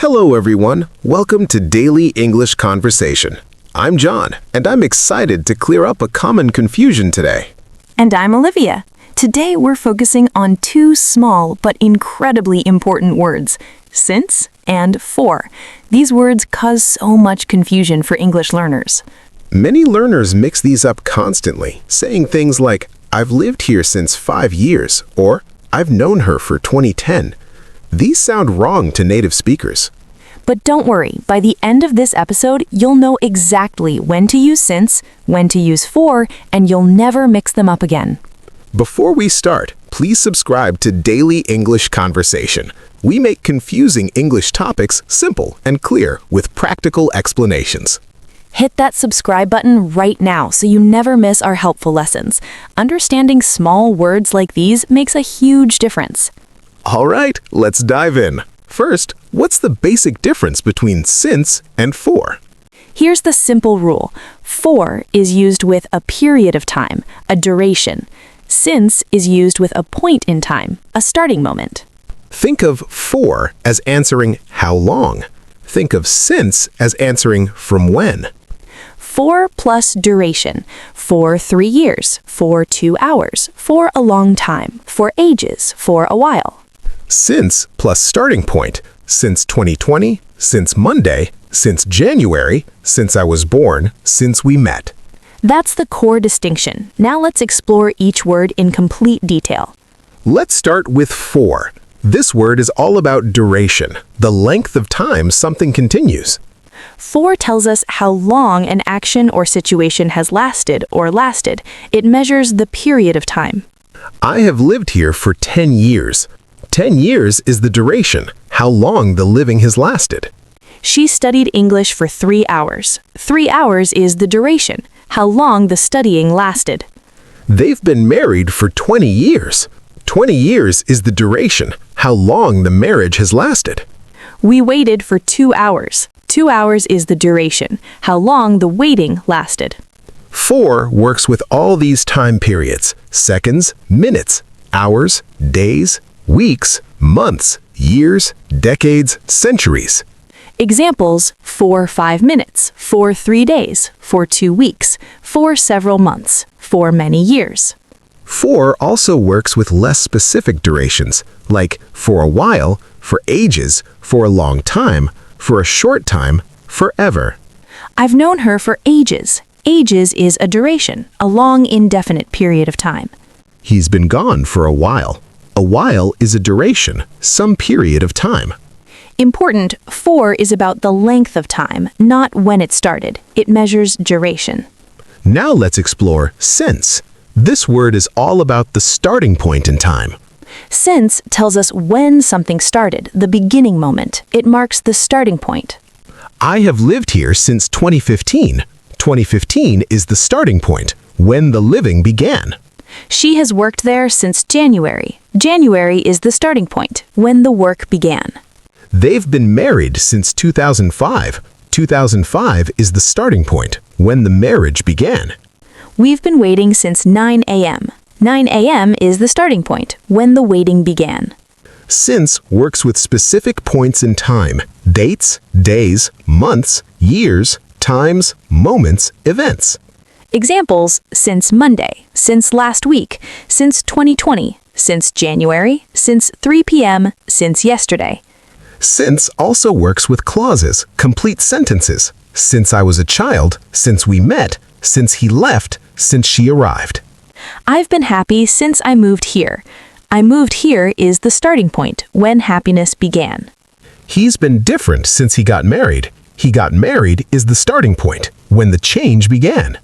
Hello everyone, welcome to Daily English Conversation. I'm John, and I'm excited to clear up a common confusion today. And I'm Olivia. Today we're focusing on two small but incredibly important words, since and for. These words cause so much confusion for English learners. Many learners mix these up constantly, saying things like, I've lived here since 5 years, or I've known her for 2010. These sound wrong to native speakers. But don't worry, by the end of this episode, you'll know exactly when to use since, when to use for, and you'll never mix them up again. Before we start, please subscribe to Daily English Conversation. We make confusing English topics simple and clear with practical explanations. Hit that subscribe button right now so you never miss our helpful lessons. Understanding small words like these makes a huge difference. All right, let's dive in. First, what's the basic difference between since and for? Here's the simple rule. For is used with a period of time, a duration. Since is used with a point in time, a starting moment. Think of for as answering how long. Think of since as answering from when. For plus duration. For 3 years, for 2 hours, for a long time, for ages, for a while. Since plus starting point. Since 2020, since Monday, since January, since I was born, since we met. That's the core distinction. Now let's explore each word in complete detail. Let's start with for. This word is all about duration, the length of time something continues. For tells us how long an action or situation has lasted or lasted. It measures the period of time. I have lived here for 10 years. 10 years is the duration, how long the living has lasted. She studied English for 3 hours. 3 hours is the duration, how long the studying lasted. They've been married for 20 years. 20 years is the duration, how long the marriage has lasted. We waited for 2 hours. 2 hours is the duration, how long the waiting lasted. For works with all these time periods, seconds, minutes, hours, days, weeks, months, years, decades, centuries. Examples: for 5 minutes, for 3 days, for 2 weeks, for several months, for many years. For also works with less specific durations, like for a while, for ages, for a long time, for a short time, forever. I've known her for ages. Ages is a duration, a long indefinite period of time. He's been gone for a while. A while is a duration, some period of time. Important, for is about the length of time, not when it started. It measures duration. Now let's explore since. This word is all about the starting point in time. Since tells us when something started, the beginning moment. It marks the starting point. I have lived here since 2015. 2015 is the starting point, when the living began. She has worked there since January. January is the starting point, when the work began. They've been married since 2005. 2005 is the starting point, when the marriage began. We've been waiting since 9 a.m. 9 a.m. is the starting point, when the waiting began. Since works with specific points in time, dates, days, months, years, times, moments, events. Examples: since Monday, since last week, since 2020, since January, since 3 p.m., since yesterday. Since also works with clauses, complete sentences. Since I was a child, since we met, since he left, since she arrived. I've been happy since I moved here. I moved here is the starting point, when happiness began. He's been different since he got married. He got married is the starting point, when the change began.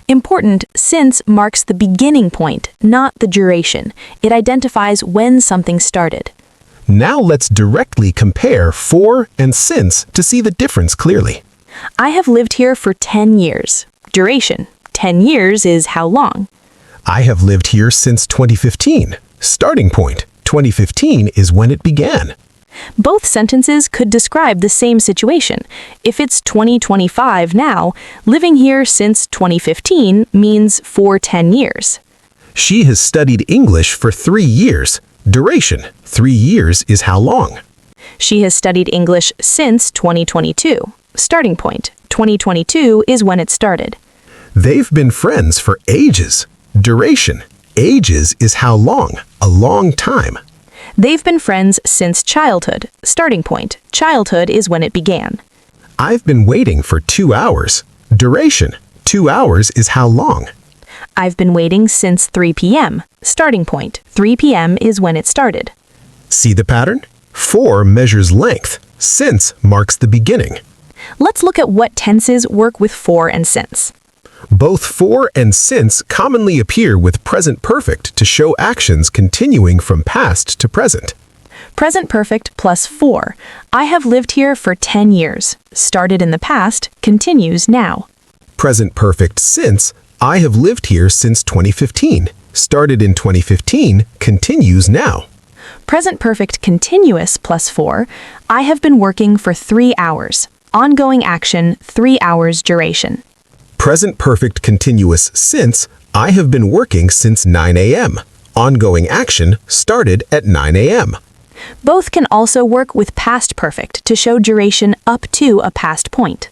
Important, since marks the beginning point, not the duration. It identifies when something started. Now let's directly compare for and since to see the difference clearly. I have lived here for 10 years. Duration: 10 years is how long. I have lived here since 2015. Starting point: 2015 is when it began. Both sentences could describe the same situation. If it's 2025 now, living here since 2015 means for 10 years. She has studied English for 3 years. Duration: 3 years is how long. She has studied English since 2022. Starting point. 2022 is when it started. They've been friends for ages. Duration. Ages is how long, a long time. They've been friends since childhood. Starting point. Childhood is when it began. I've been waiting for 2 hours. Duration. 2 hours is how long. I've been waiting since 3 p.m. Starting point. 3 p.m. is when it started. See the pattern? For measures length. Since marks the beginning. Let's look at what tenses work with for and since. Both for and since commonly appear with present perfect to show actions continuing from past to present. Present perfect plus for. I have lived here for 10 years. Started in the past, continues now. Present perfect since. I have lived here since 2015. Started in 2015, continues now. Present perfect continuous plus for. I have been working for 3 hours. Ongoing action, 3 hours duration. Present perfect continuous since. I have been working since 9 a.m. Ongoing action started at 9 a.m. Both can also work with past perfect to show duration up to a past point.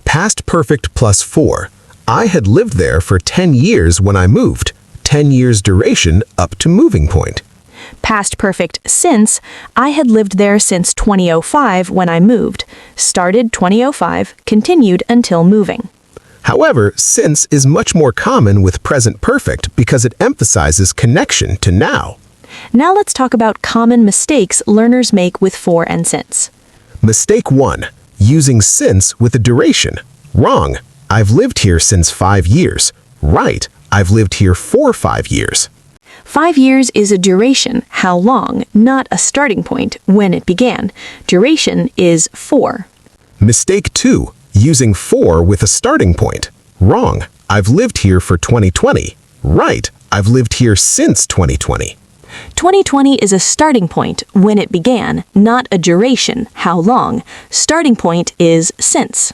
Past perfect plus for. I had lived there for 10 years when I moved. 10 years duration up to moving point. Past perfect since. I had lived there since 2005 when I moved. Started 2005, continued until moving. However, since is much more common with present perfect because it emphasizes connection to now. Now let's talk about common mistakes learners make with for and since. Mistake 1. Using since with a duration. Wrong. I've lived here since 5 years. Right. I've lived here for 5 years. 5 years is a duration, how long, not a starting point, when it began. Duration is for. Mistake 2. Using for with a starting point. Wrong. I've lived here for 2020. Right. I've lived here since 2020. 2020 is a starting point, when it began, not a duration, how long. Starting point is since.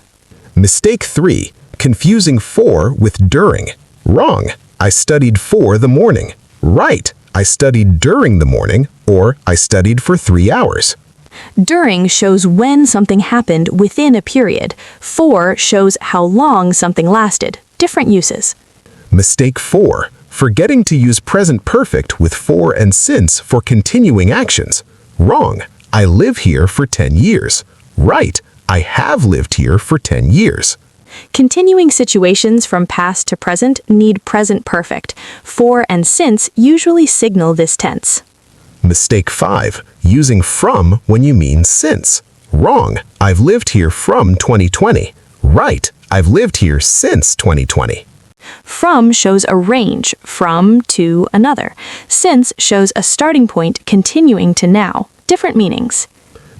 Mistake 3. Confusing for with during. Wrong. I studied for the morning. Right. I studied during the morning, or I studied for 3 hours. During shows when something happened within a period. For shows how long something lasted. Different uses. Mistake 4. Forgetting to use present perfect with for and since for continuing actions. Wrong. I live here for 10 years. Right. I have lived here for 10 years. Continuing situations from past to present need present perfect. For and since usually signal this tense. Mistake 5. Using from when you mean since. Wrong. I've lived here from 2020. Right. I've lived here since 2020. From shows a range, from to another. Since shows a starting point continuing to now. Different meanings.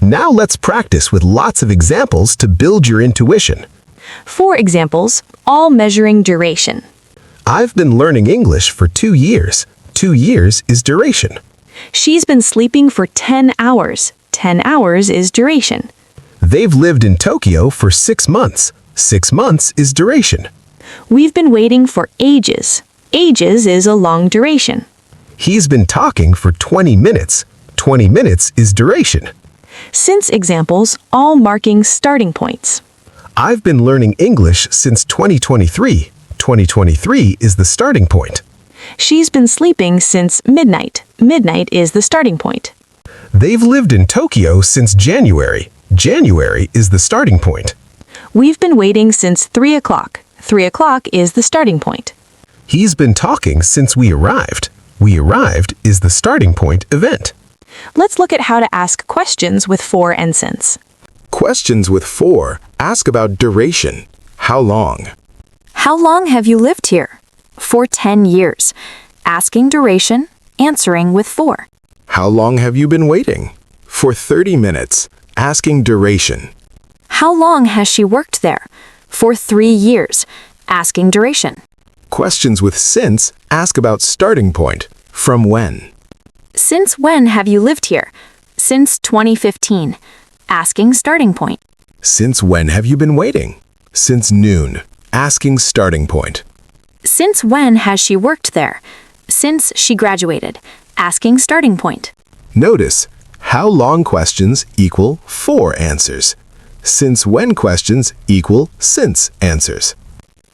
Now let's practice with lots of examples to build your intuition. For examples, all measuring duration. I've been learning English for 2 years. 2 years is duration. She's been sleeping for 10 hours. 10 hours is duration. They've lived in Tokyo for 6 months. 6 months is duration. We've been waiting for ages. Ages is a long duration. He's been talking for 20 minutes. 20 minutes is duration. Since examples, all marking starting points. I've been learning English since 2023. 2023 is the starting point. She's been sleeping since midnight. Midnight is the starting point. They've lived in Tokyo since January. January is the starting point. We've been waiting since 3 o'clock. 3 o'clock is the starting point. He's been talking since we arrived. We arrived is the starting point event. Let's look at how to ask questions with for and since. Questions with for ask about duration. How long? How long have you lived here? For 10 years. Asking duration, answering with for. How long have you been waiting? For 30 minutes. Asking duration. How long has she worked there? For 3 years. Asking duration. Questions with since ask about starting point. From when? Since when have you lived here? Since 2015. Asking starting point. Since when have you been waiting? Since noon. Asking starting point. Since when has she worked there? Since she graduated. Asking starting point. Notice, How long questions equal for answers. Since when questions equal since answers.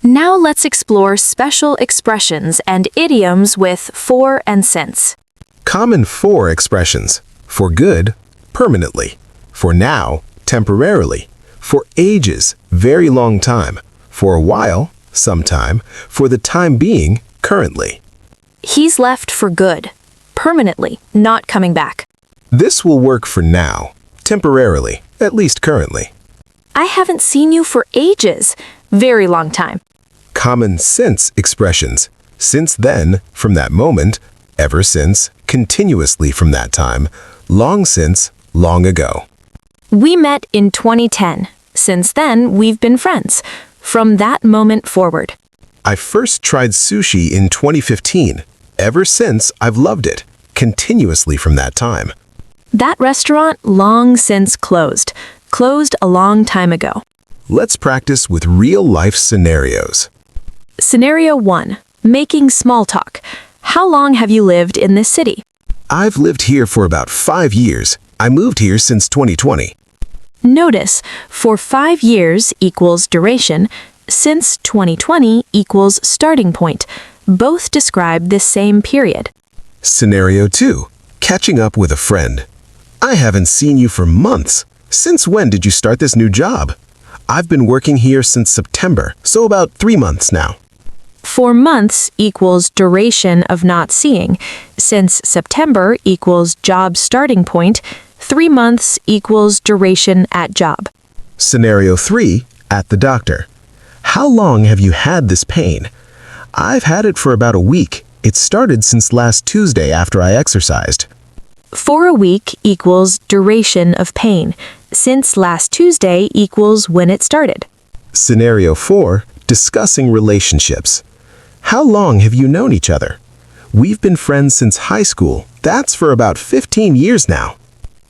Now let's explore special expressions and idioms with for and since. Common for expressions. For good, permanently. For now, temporarily. For ages, very long time. For a while, sometime. For the time being, currently. He's left for good, permanently, not coming back. This will work for now, temporarily, at least currently. I haven't seen you for ages, very long time. Common since expressions. Since then, from that moment. Ever since, continuously from that time. Long since, long ago. We met in 2010. Since then, we've been friends. From that moment forward. I first tried sushi in 2015. Ever since, I've loved it. Continuously from that time. That restaurant long since closed. Closed a long time ago. Let's practice with real-life scenarios. Scenario 1. Making small talk. How long have you lived in this city? I've lived here for about 5 years. I moved here since 2020. Notice, for 5 years equals duration, since 2020 equals starting point. Both describe the same period. Scenario 2. Catching up with a friend. I haven't seen you for months. Since when did you start this new job? I've been working here since September, so about 3 months now. For months equals duration of not seeing. Since September equals job starting point, 3 months equals duration at job. Scenario 3. At the doctor. How long have you had this pain? I've had it for about a week. It started since last Tuesday after I exercised. For a week equals duration of pain. Since last Tuesday equals when it started. Scenario 4. Discussing relationships. How long have you known each other? We've been friends since high school. That's for about 15 years now.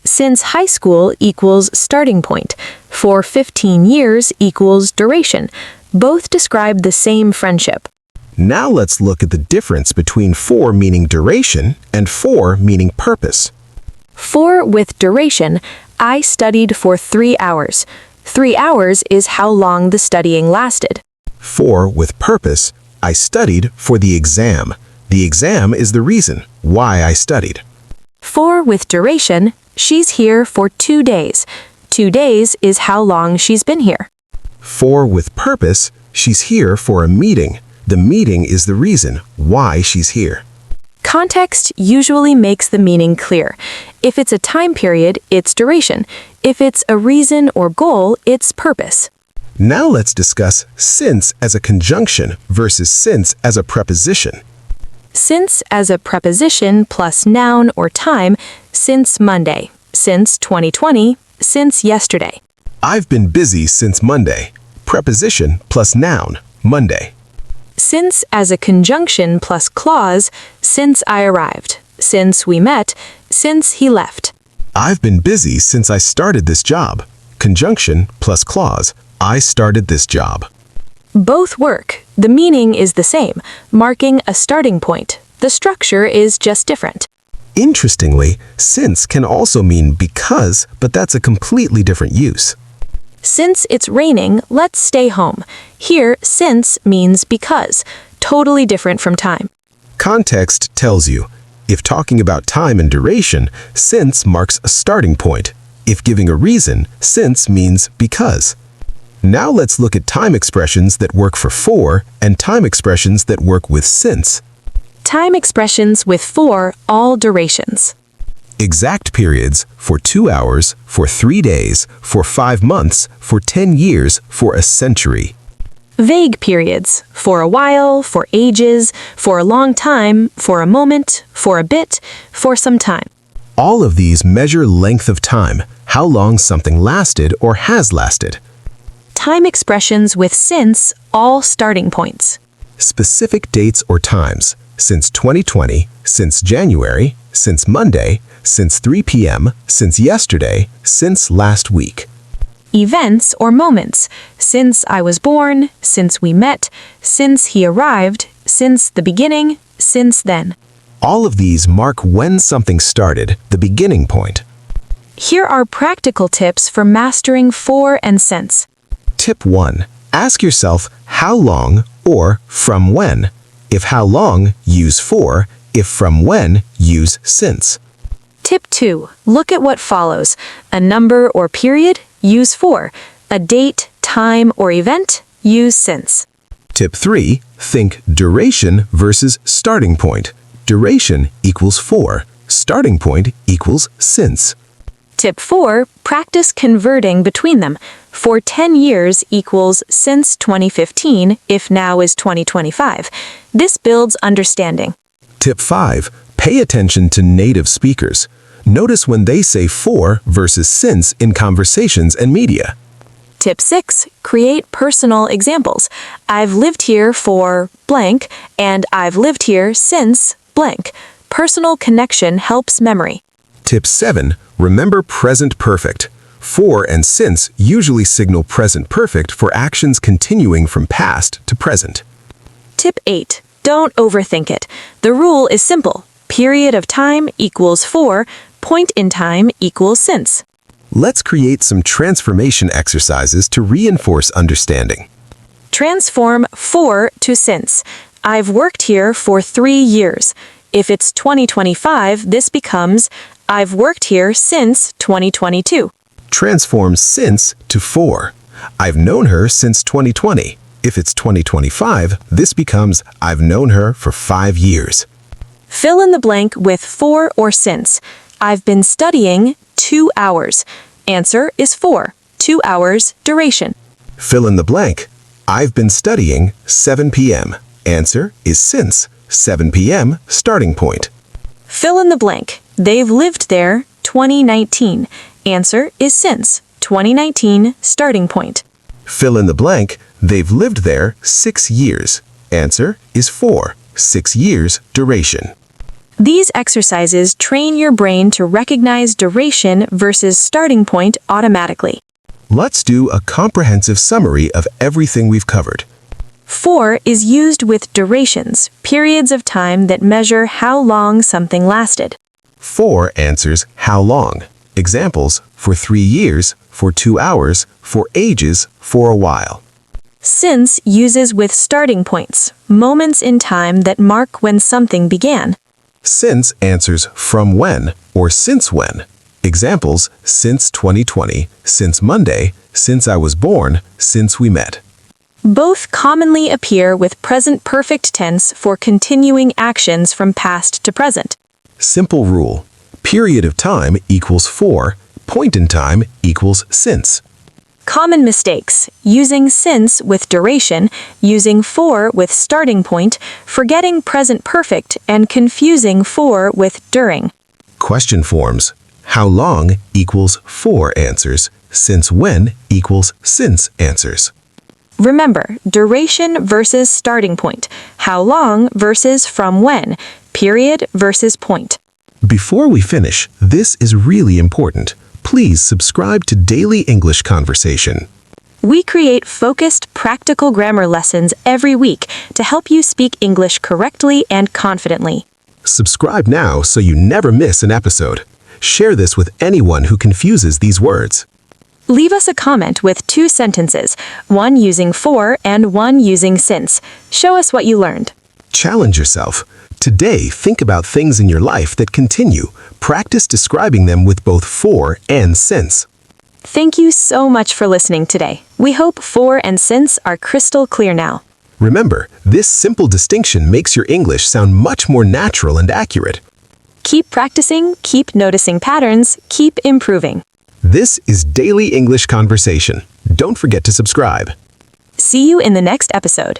Since high school equals starting point. For 15 years equals duration. Both describe the same friendship. Now let's look at the difference between for meaning duration and for meaning purpose. For with duration, I studied for 3 hours. 3 hours is how long the studying lasted. For with purpose, I studied for the exam. The exam is the reason why I studied. For with duration, she's here for 2 days. 2 days is how long she's been here. For with purpose, she's here for a meeting. The meeting is the reason why she's here. Context usually makes the meaning clear. If it's a time period, it's duration. If it's a reason or goal, it's purpose. Now let's discuss since as a conjunction versus since as a preposition. Since as a preposition plus noun or time, since Monday, since 2020, since yesterday. I've been busy since Monday. Preposition plus noun, Monday. Since as a conjunction plus clause, since I arrived, since we met, since he left. I've been busy since I started this job. Conjunction plus clause, I started this job. Both work. The meaning is the same, marking a starting point. The structure is just different. Interestingly, since can also mean because, but that's a completely different use. Since it's raining, let's stay home. Here, since means because, totally different from time. Context tells you, if talking about time and duration, since marks a starting point. If giving a reason, since means because. Now let's look at time expressions that work for and time expressions that work with since. Time expressions with for all durations. Exact periods for 2 hours, for 3 days, for 5 months, for 10 years, for a century. Vague periods, for a while, for ages, for a long time, for a moment, for a bit, for some time. All of these measure length of time, how long something lasted or has lasted. Time expressions with since, all starting points. Specific dates or times, since 2020, since January, since Monday, since 3 p.m., since yesterday, since last week. Events or moments, since I was born, since we met, since he arrived, since the beginning, since then. All of these mark when something started, the beginning point. Here are practical tips for mastering for and since. Tip 1. Ask yourself how long or from when. If how long, use for. If from when, use since. Tip 2. Look at what follows. A number or period, use for. A date, time, or event, use since. Tip 3. Think duration versus starting point. Duration equals for. Starting point equals since. Tip 4. Practice converting between them. For 10 years equals since 2015 if now is 2025. This builds understanding. Tip 5. Pay attention to native speakers. Notice when they say for versus since in conversations and media. Tip 6. Create personal examples. I've lived here for blank and I've lived here since blank. Personal connection helps memory. Tip 7. Remember present perfect. For and since usually signal present perfect for actions continuing from past to present. Tip 8. Don't overthink it. The rule is simple. Period of time equals for, point in time equals since. Let's create some transformation exercises to reinforce understanding. Transform for to since. I've worked here for 3 years. If it's 2025, this becomes I've worked here since 2022. Transform since to for. I've known her since 2020. If it's 2025, this becomes I've known her for 5 years. Fill in the blank with for or since. I've been studying 2 hours. Answer is for. 2 hours, duration. Fill in the blank. I've been studying 7 p.m. Answer is since. 7 p.m. starting point. Fill in the blank. They've lived there 2019. Answer is since. 2019 starting point. Fill in the blank. They've lived there 6 years. Answer is for. 6 years duration. These exercises train your brain to recognize duration versus starting point automatically. Let's do a comprehensive summary of everything we've covered. For is used with durations, periods of time that measure how long something lasted. For answers how long. Examples: for 3 years, for 2 hours, for ages, for a while. Since uses with starting points, moments in time that mark when something began. Since answers from when or since when. Examples: since 2020, since Monday, since I was born, since we met. Both commonly appear with present perfect tense for continuing actions from past to present. Simple rule. Period of time equals for, point in time equals since. Common mistakes: using since with duration, using for with starting point, forgetting present perfect, and confusing for with during. Question forms. How long equals for answers. Since when equals since answers. Remember, duration versus starting point, how long versus from when, period versus point. Before we finish, this is really important. Please subscribe to Daily English Conversation. We create focused, practical grammar lessons every week to help you speak English correctly and confidently. Subscribe now so you never miss an episode. Share this with anyone who confuses these words. Leave us a comment with 2 sentences, one using for and one using since. Show us what you learned. Challenge yourself. Today, think about things in your life that continue. Practice describing them with both for and since. Thank you so much for listening today. We hope for and since are crystal clear now. Remember, this simple distinction makes your English sound much more natural and accurate. Keep practicing, keep noticing patterns, keep improving. This is Daily English Conversation. Don't forget to subscribe. See you in the next episode.